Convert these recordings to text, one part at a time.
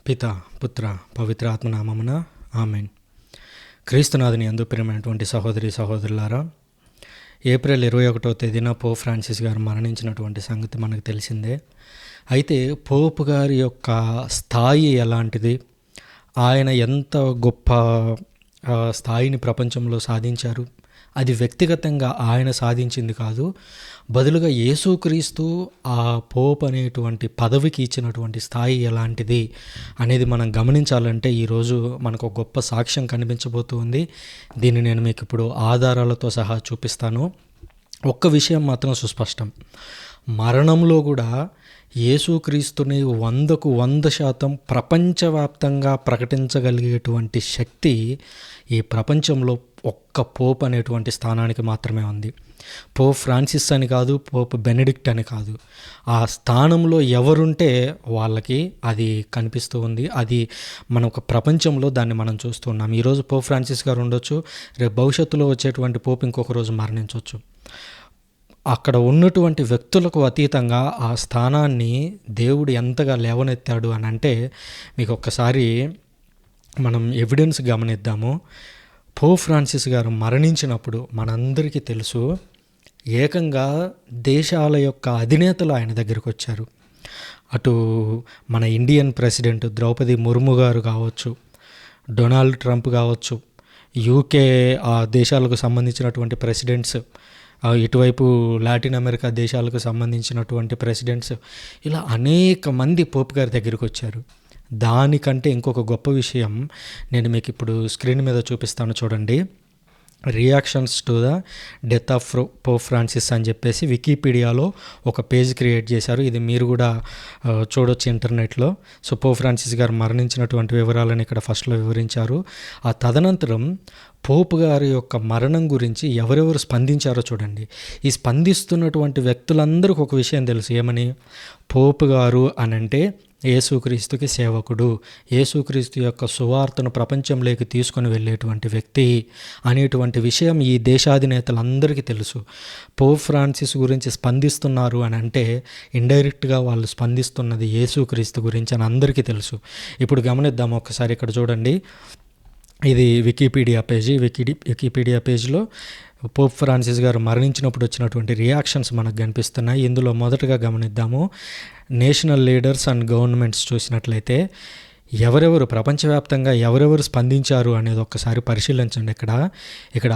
పిత పుత్ర పవిత్ర ఆత్మనామమున ఆమెన్. క్రీస్తునాథుని యందు ప్రియమైనటువంటి సహోదరి సహోదరులారా, ఏప్రిల్ 21వ తేదీన పోప్ ఫ్రాన్సిస్ గారు మరణించినటువంటి సంగతి మనకు తెలిసిందే. అయితే పోప్ గారి యొక్క స్థాయి ఎలాంటిది, ఆయన ఎంత గొప్ప స్థాయిని ప్రపంచంలో సాధించారు, అది వ్యక్తిగతంగా ఆయన సాధించింది కాదు, బదులుగా యేసుక్రీస్తు ఆ పోప్ అనేటువంటి పదవికి ఇచ్చినటువంటి స్థాయి ఎలాంటిది అనేది మనం గమనించాలంటే ఈరోజు మనకు ఒక గొప్ప సాక్ష్యం కనిపించబోతుంది. దీన్ని నేను మీకు ఇప్పుడు ఆధారాలతో సహా చూపిస్తాను. ఒక్క విషయం మాత్రం సుస్పష్టం, మరణంలో కూడా యేసుక్రీస్తుని 100% ప్రపంచవ్యాప్తంగా ప్రకటించగలిగేటువంటి శక్తి ఈ ప్రపంచంలో ఒక్క పోప్ అనేటువంటి స్థానానికి మాత్రమే ఉంది. పోప్ ఫ్రాన్సిస్ అని కాదు, పోప్ బెనెడిక్ట్ అని కాదు, ఆ స్థానంలో ఎవరుంటే వాళ్ళకి అది కనిపిస్తూ ఉంది. అది మన ఒక ప్రపంచంలో దాన్ని మనం చూస్తూ ఉన్నాం. ఈరోజు పోప్ ఫ్రాన్సిస్ గారు ఉండొచ్చు, రేపు భవిష్యత్తులో వచ్చేటువంటి పోప్ ఇంకొక రోజు మరణించవచ్చు. అక్కడ ఉన్నటువంటి వ్యక్తులకు అతీతంగా ఆ స్థానాన్ని దేవుడు ఎంతగా లేవనెత్తాడు అని అంటే, మీకు ఒక్కసారి మనం ఎవిడెన్స్ గమనిద్దాము. పోప్ ఫ్రాన్సిస్ గారు మరణించినప్పుడు మనందరికీ తెలుసు, ఏకంగా దేశాల యొక్క అధినేతలు ఆయన దగ్గరికి వచ్చారు. అటు మన ఇండియన్ ప్రెసిడెంట్ ద్రౌపది ముర్ము గారు కావచ్చు, డొనాల్డ్ ట్రంప్ కావచ్చు, యూకే ఆ దేశాలకు సంబంధించినటువంటి ప్రెసిడెంట్స్, ఇటువైపు లాటిన్ అమెరికా దేశాలకు సంబంధించినటువంటి ప్రెసిడెంట్స్, ఇలా అనేక మంది పోప్ గారి దగ్గరికి వచ్చారు. దానికంటే ఇంకొక గొప్ప విషయం నేను మీకు ఇప్పుడు స్క్రీన్ మీద చూపిస్తాను చూడండి. Reactions to the death of Pope Francis అని చెప్పేసి వికీపీడియాలో ఒక పేజ్ క్రియేట్ చేశారు. ఇది మీరు కూడా చూడొచ్చు ఇంటర్నెట్లో. సో పోప్ ఫ్రాన్సిస్ గారు మరణించినటువంటి వివరాలను ఇక్కడ ఫస్ట్లో వివరించారు. ఆ తదనంతరం పోప్ గారి యొక్క మరణం గురించి ఎవరెవరు స్పందించారో చూడండి. ఈ స్పందిస్తున్నటువంటి వ్యక్తులందరికీ ఒక విషయం తెలుసు, ఏమని? పోప్ గారు అనంటే యేసుక్రీస్తుకి సేవకుడు, యేసుక్రీస్తు యొక్క సువార్తను ప్రపంచంలోకి తీసుకొని వెళ్ళేటువంటి వ్యక్తి అనేటువంటి విషయం ఈ దేశాధినేతలందరికీ తెలుసు. పోప్ ఫ్రాన్సిస్ గురించి స్పందిస్తున్నారు అని అంటే ఇండైరెక్ట్గా వాళ్ళు స్పందిస్తున్నది యేసుక్రీస్తు గురించి అని అందరికీ తెలుసు. ఇప్పుడు గమనిద్దాం ఒకసారి. ఇక్కడ చూడండి, ఇది వికీపీడియా పేజీ. వికీపీడియా పేజ్లో పోప్ ఫ్రాన్సిస్ గారు మరణించినప్పుడు వచ్చినటువంటి రియాక్షన్స్ మనకు కనిపిస్తున్నాయి. ఇందులో మొదటగా గమనిద్దాము, నేషనల్ లీడర్స్ అండ్ గవర్నమెంట్స్ చూసినట్లయితే ఎవరెవరు ప్రపంచవ్యాప్తంగా ఎవరెవరు స్పందించారు అనేది ఒక్కసారి పరిశీలించండి. ఇక్కడ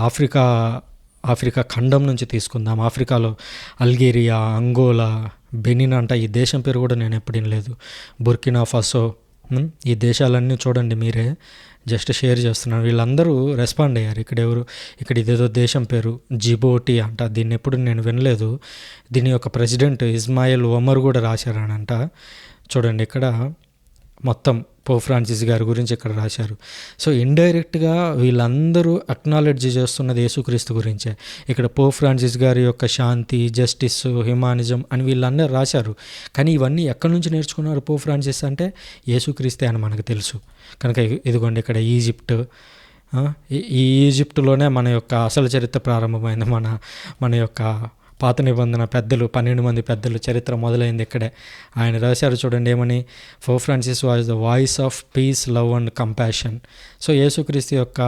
ఆఫ్రికా ఖండం నుంచి తీసుకుందాం. ఆఫ్రికాలో అల్జీరియా, అంగోలా, బెనిన్ అంట, ఈ దేశం పేరు కూడా నేను ఎప్పుడు వినలేదు, బుర్కినా ఫాసో, ఈ దేశాలన్నీ చూడండి, మీరే జస్ట్ షేర్ చేస్తున్నాను. వీళ్ళందరూ రెస్పాండ్ అయ్యారు. ఇక్కడ ఇదేదో దేశం పేరు జిబోటి అంట, దీన్ని ఎప్పుడు నేను వినలేదు. దీని యొక్క ప్రెసిడెంట్ ఇస్మాయిల్ ఒమర్ కూడా రాశారనంట. చూడండి, ఇక్కడ మొత్తం పోప్ ఫ్రాన్సిస్ గారి గురించి ఇక్కడ రాశారు. సో ఇండైరెక్ట్గా వీళ్ళందరూ అక్నాలెడ్జ్ చేస్తున్నది యేసుక్రీస్తు గురించే. ఇక్కడ పోప్ ఫ్రాన్సిస్ గారి యొక్క శాంతి, జస్టిస్, హ్యుమానిజం అని వీళ్ళందరూ రాశారు. కానీ ఇవన్నీ ఎక్కడి నుంచి నేర్చుకున్నారు పోప్ ఫ్రాన్సిస్ అంటే? యేసుక్రీస్తే అని మనకు తెలుసు. కనుక ఇదిగోండి, ఇక్కడ ఈ ఈజిప్టులోనే మన యొక్క అసలు చరిత్ర ప్రారంభమైంది. మన యొక్క పాత నిబంధన పెద్దలు, 12 మంది పెద్దలు చరిత్ర మొదలైంది ఇక్కడే. ఆయన రాశారు చూడండి, ఏమని? Pope Francis was the voice of piece, love and compassion. So యేసుక్రీస్తు యొక్క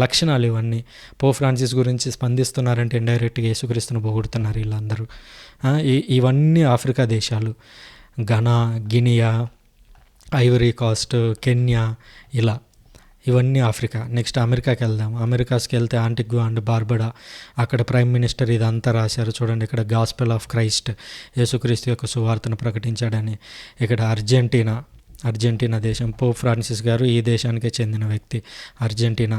లక్షణాలు ఇవన్నీ. పోప్ ఫ్రాన్సిస్ గురించి స్పందిస్తున్నారంటే ఇండైరెక్ట్గా యేసుక్రీస్తును పొగుడుతున్నారు వీళ్ళందరూ. ఇవన్నీ ఆఫ్రికా దేశాలు, Ghana, Guinea, Ivory Coast, Kenya, ఇలా ఇవన్నీ ఆఫ్రికా. నెక్స్ట్ అమెరికాకి వెళ్దాం. అమెరికాస్కి వెళ్తే ఆంటిగ్వా అండ్ బార్బడా, అక్కడ ప్రైమ్ మినిస్టర్ ఇదంతా రాశారు చూడండి. ఇక్కడ గాస్పెల్ ఆఫ్ క్రైస్ట్, యేసుక్రీస్తు యొక్క సువార్తను ప్రకటించాడని. ఇక్కడ అర్జెంటీనా దేశం, పోప్ ఫ్రాన్సిస్ గారు ఈ దేశానికే చెందిన వ్యక్తి. అర్జెంటీనా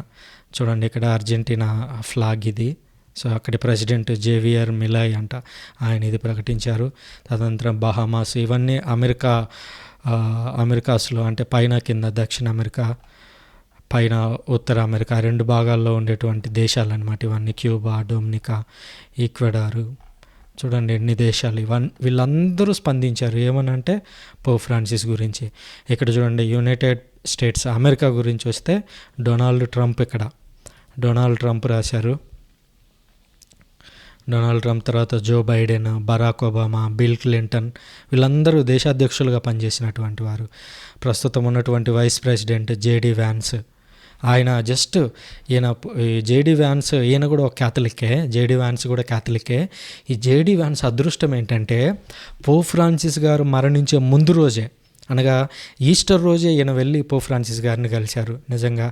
చూడండి, ఇక్కడ అర్జెంటీనా ఫ్లాగ్ ఇది. సో అక్కడి ప్రెసిడెంట్ జేవియర్ మిలాయ్ అంట, ఆయన ఇది ప్రకటించారు. తదనంతరం బహామాస్, ఇవన్నీ అమెరికాస్లో అంటే పైన కింద, దక్షిణ అమెరికా పైన ఉత్తర అమెరికా, 2 భాగాల్లో ఉండేటువంటి దేశాలు అనమాట ఇవన్నీ. క్యూబా, డొమినికా, ఈక్వెడారు, చూడండి ఎన్ని దేశాలు. వీళ్ళందరూ స్పందించారు ఏమనంటే పోప్ ఫ్రాన్సిస్ గురించి. ఇక్కడ చూడండి, యునైటెడ్ స్టేట్స్ అమెరికా గురించి వస్తే డొనాల్డ్ ట్రంప్ రాశారు. డొనాల్డ్ ట్రంప్ తర్వాత Joe Biden, Barack Obama, Bill Clinton వీళ్ళందరూ దేశాధ్యక్షులుగా పనిచేసినటువంటి వారు. ప్రస్తుతం ఉన్నటువంటి వైస్ ప్రెసిడెంట్ జేడీ వ్యాన్స్, ఆయన జస్ట్ ఈయన జేడీ వ్యాన్స్ ఈయన కూడా ఒక క్యాథలిక్కే, జేడీ వ్యాన్స్ కూడా క్యాథలిక్కే. ఈ జేడీ వ్యాన్స్ అదృష్టం ఏంటంటే పోప్ ఫ్రాన్సిస్ గారు మరణించే ముందు రోజే, అనగా ఈస్టర్ రోజే ఈయన వెళ్ళి పోప్ ఫ్రాన్సిస్ గారిని కలిశారు. నిజంగా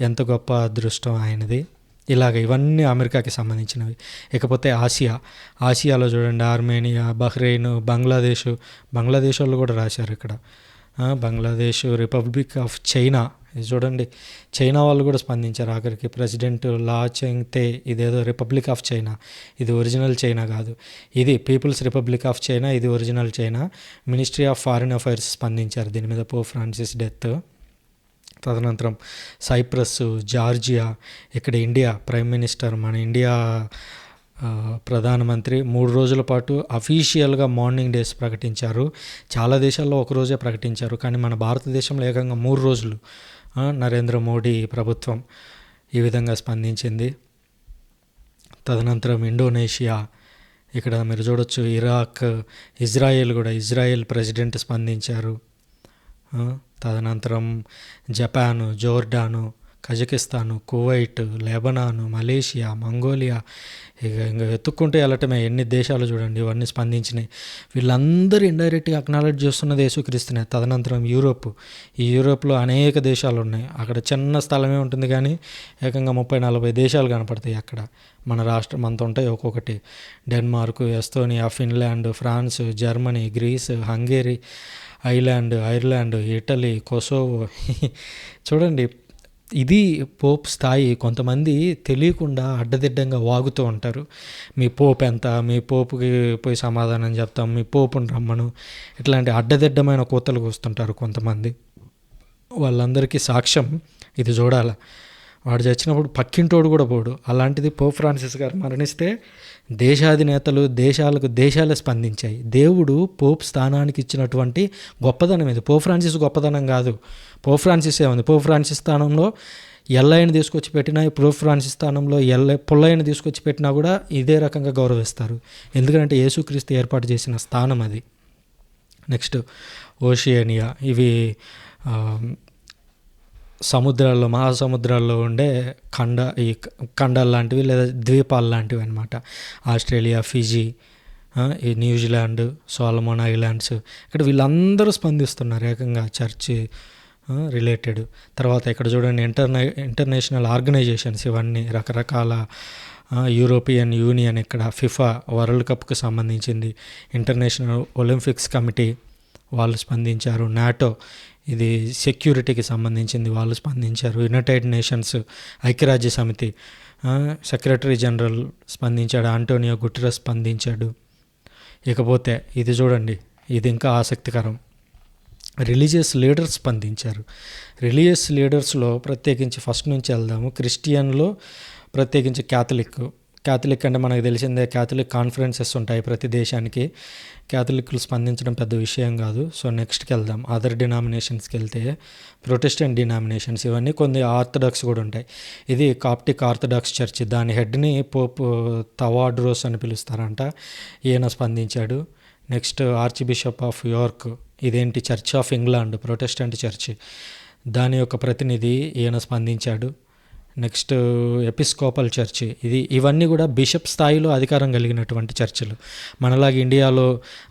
ఎంత గొప్ప అదృష్టం ఆయనది. ఇలాగ ఇవన్నీ అమెరికాకి సంబంధించినవి. ఇకపోతే ఆసియాలో చూడండి, ఆర్మేనియా, బహ్రెయిన్, బంగ్లాదేశ్ వాళ్ళు కూడా రాశారు ఇక్కడ. బంగ్లాదేశ్, రిపబ్లిక్ ఆఫ్ చైనా, ఇది చూడండి, చైనా వాళ్ళు కూడా స్పందించారు. ఆఖరికి ప్రెసిడెంట్ లా చెంగ్ తే, ఇదేదో రిపబ్లిక్ ఆఫ్ చైనా, ఇది ఒరిజినల్ చైనా కాదు, ఇది పీపుల్స్ రిపబ్లిక్ ఆఫ్ చైనా, ఇది original China. Ministry of foreign affairs స్పందించారు దీని మీద, పోప్ ఫ్రాన్సిస్ డెత్. తదనంతరం సైప్రస్, జార్జియా, ఇక్కడ ఇండియా ప్రైమ్ మినిస్టర్, మన ఇండియా ప్రధానమంత్రి 3 రోజుల పాటు అఫీషియల్గా మార్నింగ్ డేస్ ప్రకటించారు. చాలా దేశాల్లో ఒక రోజే ప్రకటించారు, కానీ మన భారతదేశంలో ఏకంగా 3 రోజులు నరేంద్ర మోడీ ప్రభుత్వం ఈ విధంగా స్పందించింది. తదనంతరం ఇండోనేషియా, ఇక్కడ మీరు చూడొచ్చు, ఇరాక్, ఇజ్రాయెల్ ప్రెసిడెంట్ స్పందించారు. తదనంతరం జపాను, జోర్డాను, కజకిస్తాను, కువైట్, లెబనాను, మలేషియా, మంగోలియా, ఇంకా ఎత్తుక్కుంటూ వెళ్ళటమే ఎన్ని దేశాలు చూడండి, ఇవన్నీ స్పందించినాయి. వీళ్ళందరూ ఇండైరెక్ట్గా అక్నాలెడ్జ్ చేస్తున్నది యేసుక్రీస్తునే. తదనంతరం ఈ యూరోప్లో అనేక దేశాలు ఉన్నాయి. అక్కడ చిన్న స్థలమే ఉంటుంది కానీ ఏకంగా 30-40 దేశాలు కనపడతాయి అక్కడ. మన రాష్ట్రం అంత ఉంటాయి ఒక్కొక్కటి. Denmark, Estonia, Finland, France, Germany, Greece, Hungary, Ireland, Italy, Kosovo. చూడండి, ఇది పోప్ స్థాయి. కొంతమంది తెలియకుండా అడ్డదిడ్డంగా వాగుతూ ఉంటారు. మీ పోప్ ఎంత, మీ పోపుకి పోయి సమాధానం చెప్తాం, మీ పోపుని రమ్మను, ఇట్లాంటి అడ్డదిడ్డమైన కూతలు కూస్తుంటారు కొంతమంది. వాళ్ళందరికీ సాక్ష్యం ఇది చూడాలి. వాడు చచ్చినప్పుడు పక్కింటోడు కూడా పోడు. అలాంటిది పోప్ ఫ్రాన్సిస్ గారు మరణిస్తే దేశాధినేతలు, దేశాలే స్పందించాయి. దేవుడు పోప్ స్థానానికి ఇచ్చినటువంటి గొప్పదనం ఇది. పోప్ ఫ్రాన్సిస్ గొప్పదనం కాదు. పోప్ ఫ్రాన్సిస్ ఏముంది, పోప్ ఫ్రాన్సిస్ స్థానంలో ఎల్లయ్యని తీసుకొచ్చి పెట్టినా, పోప్ ఫ్రాన్సిస్ స్థానంలో పుల్లయ్యని తీసుకొచ్చి పెట్టినా కూడా ఇదే రకంగా గౌరవిస్తారు. ఎందుకంటే యేసుక్రీస్తు ఏర్పాటు చేసిన స్థానం అది. నెక్స్ట్ ఓషియానియా, ఇవి సముద్రాల్లో, మహాసముద్రాల్లో ఉండే ఖండాలు లాంటివి లేదా ద్వీపాలు లాంటివి అనమాట. ఆస్ట్రేలియా, ఫిజీ, ఈ న్యూజిలాండ్, సోలమోన్ ఐలాండ్స్, ఇక్కడ వీళ్ళందరూ స్పందిస్తున్నారు ఏకంగా చర్చ్ రిలేటెడ్. తర్వాత ఇక్కడ చూడండి, ఇంటర్నేషనల్ ఆర్గనైజేషన్స్, ఇవన్నీ రకరకాల యూరోపియన్ యూనియన్, ఇక్కడ ఫిఫా వరల్డ్ కప్కి సంబంధించింది, ఇంటర్నేషనల్ ఒలింపిక్స్ కమిటీ వాళ్ళు స్పందించారు, నాటో ఇది సెక్యూరిటీకి సంబంధించింది వాళ్ళు స్పందించారు, యునైటెడ్ నేషన్స్ ఐక్యరాజ్య సమితి సెక్రటరీ జనరల్ స్పందించాడు, ఆంటోనియో గుటెరస్ స్పందించాడు. ఇకపోతే ఇది చూడండి, ఇది ఇంకా ఆసక్తికరం, రిలీజియస్ లీడర్స్ స్పందించారు. రిలీజియస్ లీడర్స్లో ప్రత్యేకించి ఫస్ట్ నుంచి వెళ్దాము. క్రిస్టియన్లో ప్రత్యేకించి క్యాథలిక్ అంటే మనకు తెలిసిందే, క్యాథలిక్ కాన్ఫరెన్సెస్ ఉంటాయి ప్రతి దేశానికి. క్యాథలిక్లు స్పందించడం పెద్ద విషయం కాదు. సో నెక్స్ట్కి వెళ్దాం. అదర్ డినామినేషన్స్కి వెళ్తే ప్రొటెస్టెంట్ డినామినేషన్స్, ఇవన్నీ కొన్ని ఆర్థడాక్స్ కూడా ఉంటాయి. ఇది కాప్టిక్ ఆర్థడాక్స్ చర్చ్, దాని హెడ్ని పోప్ తవాడ్రోస్ అని పిలుస్తారంట, ఈయన స్పందించాడు. Next archbishop of York, ఇదేంటి church of England, Protestant church, దాని యొక్క ప్రతినిధి ఈయన స్పందించాడు. నెక్స్ట్ ఎపిస్కోపల్ చర్చ్, ఇవన్నీ కూడా బిషప్ స్థాయిలో అధికారం కలిగినటువంటి చర్చిలు. మనలాగా ఇండియాలో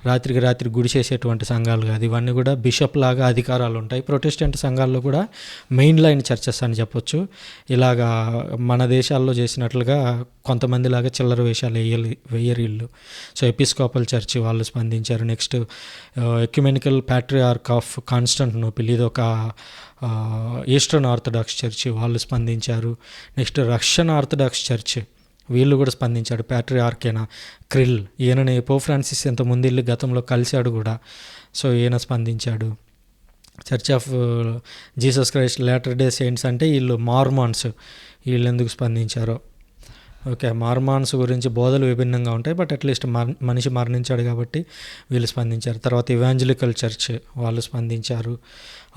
రాత్రికి రాత్రి గుడి చేసేటువంటి సంఘాలు కాదు, ఇవన్నీ కూడా బిషప్ లాగా అధికారాలు ఉంటాయి. ప్రొటెస్టెంట్ సంఘాల్లో కూడా మెయిన్ లైన్ చర్చెస్ అని చెప్పొచ్చు. ఇలాగా మన దేశాల్లో చేసినట్లుగా కొంతమంది లాగా చిల్లర వేషాలు వేయరు వీళ్ళు. సో ఎపిస్కోపల్ చర్చ్ వాళ్ళు స్పందించారు. నెక్స్ట్ ఎక్యుమెనికల్ ప్యాట్రియార్క్ ఆఫ్ కాన్స్టాంటినోపిల్, ఇది ఒక ఈస్టర్న్ ఆర్థడాక్స్ చర్చ్, వాళ్ళు స్పందించారు. నెక్స్ట్ రష్యన్ ఆర్థడాక్స్ చర్చ్, వీళ్ళు కూడా స్పందించాడు. ప్యాట్రియార్కేనా క్రిల్, ఈయనని పోప్ ఫ్రాన్సిస్ ఎంత ముందు గతంలో కలిశాడు కూడా, సో ఈయన స్పందించాడు. Church of Jesus Christ later day saints అంటే వీళ్ళు మార్మాన్స్, వీళ్ళు ఎందుకు స్పందించారో. ఓకే, మార్మాన్స్ గురించి బోధలు విభిన్నంగా ఉంటాయి, బట్ అట్లీస్ట్ మనిషి మరణించాడు కాబట్టి వీళ్ళు స్పందించారు. తర్వాత ఇవాంజలికల్ చర్చ్ వాళ్ళు స్పందించారు.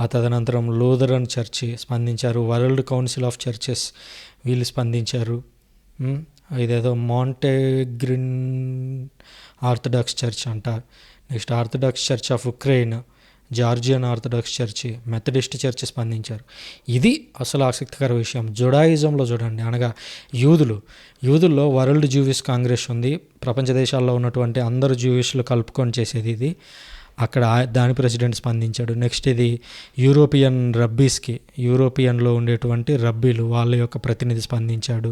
ఆ తదనంతరం లూథరన్ చర్చ్ స్పందించారు. వరల్డ్ కౌన్సిల్ ఆఫ్ చర్చెస్ వీళ్ళు స్పందించారు. ఇదేదో మాంటెగ్రిన్ ఆర్థడాక్స్ చర్చ్ అంట. Next orthodox church of Ukraine, Georgian orthodox church, Methodist church స్పందించారు. ఇది అసలు ఆసక్తికర విషయం. జుడాయిజంలో చూడండి, అనగా యూదుల్లో వరల్డ్ జూవిష్ కాంగ్రెస్ ఉంది. ప్రపంచ దేశాల్లో ఉన్నటువంటి అందరు జూవిష్లు కలుపుకొని చేసేది ఇది. అక్కడ దాని ప్రెసిడెంట్ స్పందించాడు. నెక్స్ట్ ఇది యూరోపియన్లో ఉండేటువంటి రబ్బీలు, వాళ్ళ యొక్క ప్రతినిధి స్పందించాడు.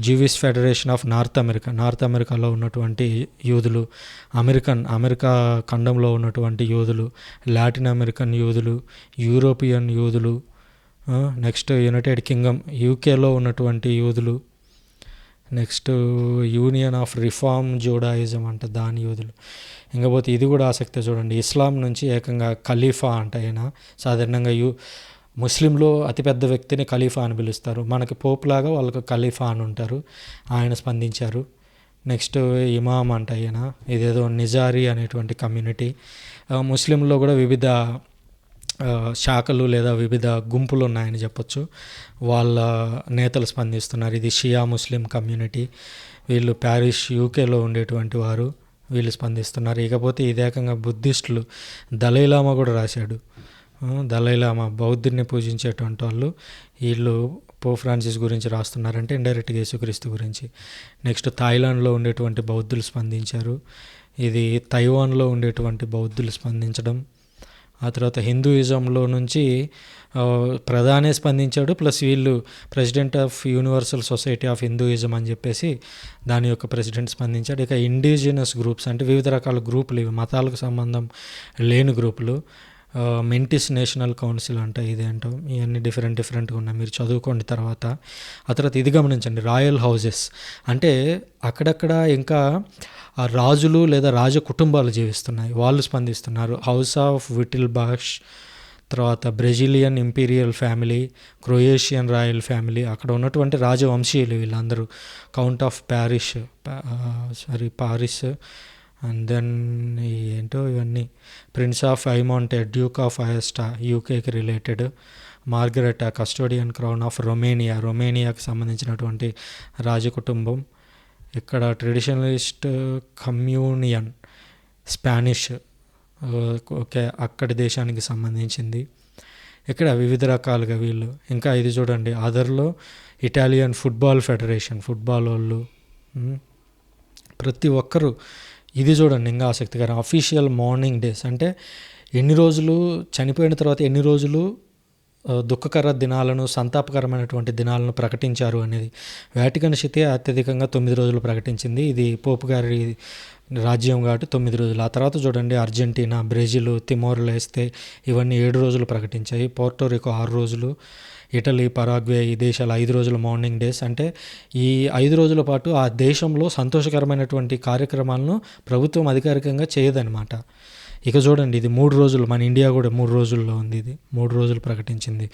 జూవిష్ ఫెడరేషన్ ఆఫ్ నార్త్ అమెరికాలో ఉన్నటువంటి యూదులు, అమెరికా ఖండంలో ఉన్నటువంటి యూదులు, లాటిన్ అమెరికన్ యూదులు, యూరోపియన్ యూదులు, నెక్స్ట్ యునైటెడ్ కింగ్డమ్ యూకేలో ఉన్నటువంటి యూదులు, next union of reform Judaism అంట, దాని యూదులు. ఇంకపోతే ఇది కూడా ఆసక్తి చూడండి, ఇస్లాం నుంచి ఏకంగా ఖలీఫా అంట. ఆయన సాధారణంగా ముస్లింలో అతిపెద్ద వ్యక్తిని ఖలీఫా అని పిలుస్తారు. మనకి పోప్ లాగా వాళ్ళకు ఖలీఫా అని ఉంటారు. ఆయన స్పందించారు. నెక్స్ట్ ఇమాం అంట ఆయన. ఇదేదో నిజారీ అనేటువంటి కమ్యూనిటీ. ముస్లింలో కూడా వివిధ శాఖలు లేదా వివిధ గుంపులు ఉన్నాయని చెప్పొచ్చు. వాళ్ళ నేతలు స్పందిస్తున్నారు. ఇది షియా ముస్లిం కమ్యూనిటీ. వీళ్ళు ప్యారిస్ యూకేలో ఉండేటువంటి వారు, వీళ్ళు స్పందిస్తున్నారు. ఇకపోతే ఇదేకంగా బుద్ధిస్టులు, దలైలామా కూడా రాశాడు. దలైలామా బౌద్ధుడిని పూజించేటువంటి వాళ్ళు, వీళ్ళు పోప్ ఫ్రాన్సిస్ గురించి రాస్తున్నారంటే ఇండైరెక్ట్గా యేసుక్రీస్తు గురించి. నెక్స్ట్ థాయిలాండ్లో ఉండేటువంటి బౌద్ధులు స్పందించారు. ఇది తైవాన్లో ఉండేటువంటి బౌద్ధులు స్పందించడం. ఆ తర్వాత హిందూయిజంలో నుంచి ప్రధానే స్పందించాడు. ప్లస్ వీళ్ళు president of universal society of Hinduism అని చెప్పేసి దాని యొక్క ప్రెసిడెంట్ స్పందించాడు. ఇక ఇండిజినస్ గ్రూప్స్ అంటే వివిధ రకాల గ్రూపులు, ఇవి మతాలకు సంబంధం లేని గ్రూపులు, మెంటిస్ నేషనల్ కౌన్సిల్ అంట, ఇదేంటో ఇవన్నీ డిఫరెంట్గా ఉన్నాయి, మీరు చదువుకోండి తర్వాత. ఆ తర్వాత ఇది గమనించండి, రాయల్ హౌజెస్ అంటే అక్కడక్కడ ఇంకా రాజులు లేదా రాజ కుటుంబాలు జీవిస్తున్నాయి, వాళ్ళు స్పందిస్తున్నారు. హౌస్ ఆఫ్ విటిల్బాష్, తర్వాత Brazilian imperial family, Croatian royal family, అక్కడ ఉన్నటువంటి రాజవంశీయులు వీళ్ళందరూ. Count of Paris, and then ఏంటో ఇవన్నీ, ప్రిన్స్ ఆఫ్ ఐమాంటే, డ్యూక్ ఆఫ్ అయస్టా, యూకేకి related. Margareta, custodian crown of రొమేనియాకి సంబంధించినటువంటి రాజకుటుంబం. ఇక్కడ ట్రెడిషనలిస్ట్ కమ్యూనియన్, స్పానిష్, ఓకే, అక్కడి దేశానికి సంబంధించింది. ఇక్కడ వివిధ రకాలుగా వీళ్ళు. ఇంకా ఇది చూడండి, అదర్లో ఇటాలియన్ ఫుట్బాల్ ఫెడరేషన్, ఫుట్బాల్ వాళ్ళు, ప్రతి ఒక్కరూ. ఇది చూడండి ఇంకా ఆసక్తికరం, అఫీషియల్ మార్నింగ్ డేస్ అంటే ఎన్ని రోజులు చనిపోయిన తర్వాత ఎన్ని రోజులు దుఃఖకర దినాలను, సంతాపకరమైనటువంటి దినాలను ప్రకటించారు అనేది. వాటికన్ సిటీ అత్యధికంగా 9 రోజులు ప్రకటించింది. ఇది పోపు గారి రాజ్యం కాబట్టి 9 రోజులు. ఆ తర్వాత చూడండి, అర్జెంటీనా, బ్రెజిల్, తిమోర్ లెస్తే ఇవన్నీ 7 రోజులు ప్రకటించాయి. పోర్టోరికో 6 రోజులు, ఇటలీ, పరాగ్వే ఈ దేశాలు 5 రోజుల మార్నింగ్ డేస్. అంటే ఈ 5 రోజుల పాటు ఆ దేశంలో సంతోషకరమైనటువంటి కార్యక్రమాలను ప్రభుత్వం అధికారికంగా చేయదన్నమాట. ఇక చూడండి, ఇది 3 రోజులు, మన ఇండియా కూడా 3 రోజుల్లో ఉంది. ఇది 3 రోజులు ప్రకటించింది.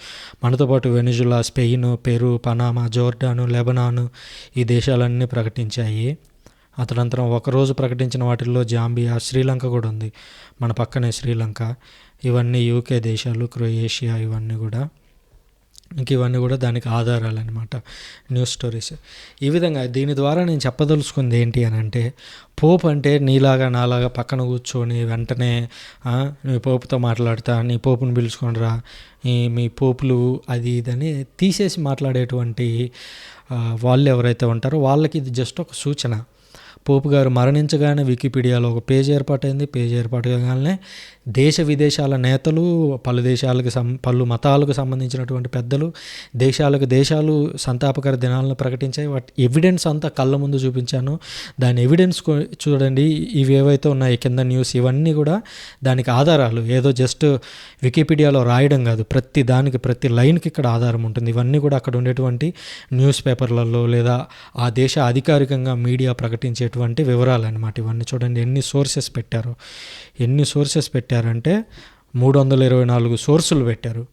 మనతో పాటు వెనిజులా, స్పెయిన్, పెరు, పనామా, జోర్డాను, లెబనాను ఈ దేశాలన్నీ ప్రకటించాయి. ఆ తదనంతరం ఒకరోజు ప్రకటించిన వాటిల్లో జాంబియా, శ్రీలంక కూడా ఉంది, మన పక్కనే శ్రీలంక. ఇవన్నీ యూకే దేశాలు, క్రొయేషియా, ఇవన్నీ కూడా. ఇంక ఇవన్నీ కూడా దానికి ఆధారాలు అనమాట, న్యూస్ స్టోరీస్. ఈ విధంగా దీని ద్వారా నేను చెప్పదలుచుకుంది ఏంటి అని అంటే, పోప్ అంటే నీలాగా నాలాగా పక్కన కూర్చొని వెంటనే నీ పోపుతో మాట్లాడతా, నీ పోపుని పిలుచుకొని రా, మీ పోపులు అది ఇదని తీసేసి మాట్లాడేటువంటి వాళ్ళు ఎవరైతే ఉంటారో వాళ్ళకి ఇది జస్ట్ ఒక సూచన. పోపు గారు మరణించగానే వికీపీడియాలో ఒక పేజ్ ఏర్పాటైంది. పేజ్ ఏర్పాటు కాగానే దేశ విదేశాల నేతలు, పలు మతాలకు సంబంధించినటువంటి పెద్దలు, దేశాలు సంతాపకర దినాలను ప్రకటించాయి. వాటి ఎవిడెన్స్ అంతా కళ్ళ ముందు చూపించాను. దాని ఎవిడెన్స్ చూడండి, ఇవి ఏవైతే ఉన్నాయి కింద న్యూస్, ఇవన్నీ కూడా దానికి ఆధారాలు. ఏదో జస్ట్ వికీపీడియాలో రాయడం కాదు, ప్రతి లైన్కి ఇక్కడ ఆధారం ఉంటుంది. ఇవన్నీ కూడా అక్కడ ఉండేటువంటి న్యూస్ పేపర్లలో లేదా ఆ దేశ అధికారికంగా మీడియా ప్రకటించేటువంటి వివరాలు అన్నమాట. ఇవన్నీ చూడండి ఎన్ని సోర్సెస్ పెట్టారంటే 324 సోర్సులు పెట్టారు.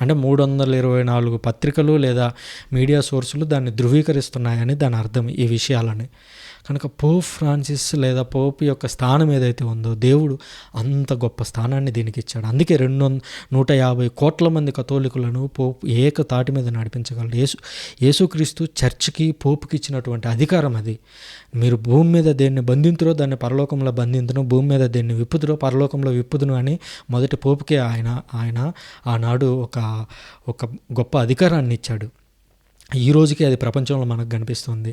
అంటే 324 పత్రికలు లేదా మీడియా సోర్సులు దాన్ని ధృవీకరిస్తున్నాయని దాని అర్థం, ఈ విషయాలని. కనుక పోప్ ఫ్రాన్సిస్ లేదా పోప్ యొక్క స్థానం ఏదైతే ఉందో దేవుడు అంత గొప్ప స్థానాన్ని దీనికి ఇచ్చాడు. అందుకే 150 కోట్ల మంది కథోలికులను పోప్ ఏక తాటి మీద నడిపించగలడు. యేసుక్రీస్తు చర్చికి పోపుకి ఇచ్చినటువంటి అధికారం అది. మీరు భూమి మీద దేన్ని బంధింతురో దాన్ని పరలోకంలో బంధింతును, భూమి మీద దేన్ని విప్పుదురో పరలోకంలో విప్పుదును అని మొదటి పోపుకే ఆయన ఆనాడు ఒక గొప్ప అధికారాన్ని ఇచ్చాడు. ఈ రోజుకి అది ప్రపంచంలో మనకు కనిపిస్తుంది.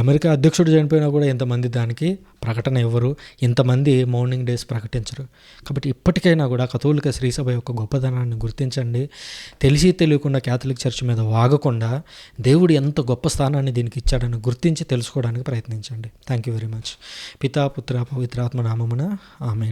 అమెరికా అధ్యక్షుడు చనిపోయినా కూడా ఇంతమంది దానికి ప్రకటన ఇవ్వరు, ఇంతమంది మౌర్నింగ్ డేస్ ప్రకటించరు. కాబట్టి ఇప్పటికైనా కూడా కథోలిక శ్రీసభ యొక్క గొప్పదనాన్ని గుర్తించండి. తెలిసి తెలియకుండా క్యాథలిక్ చర్చ్ మీద వాగకుండా దేవుడు ఎంత గొప్ప స్థానాన్ని దీనికి ఇచ్చాడని గుర్తించి తెలుసుకోవడానికి ప్రయత్నించండి. Thank you very much. పితా పుత్ర పవిత్రాత్మ నామమున ఆమేన్.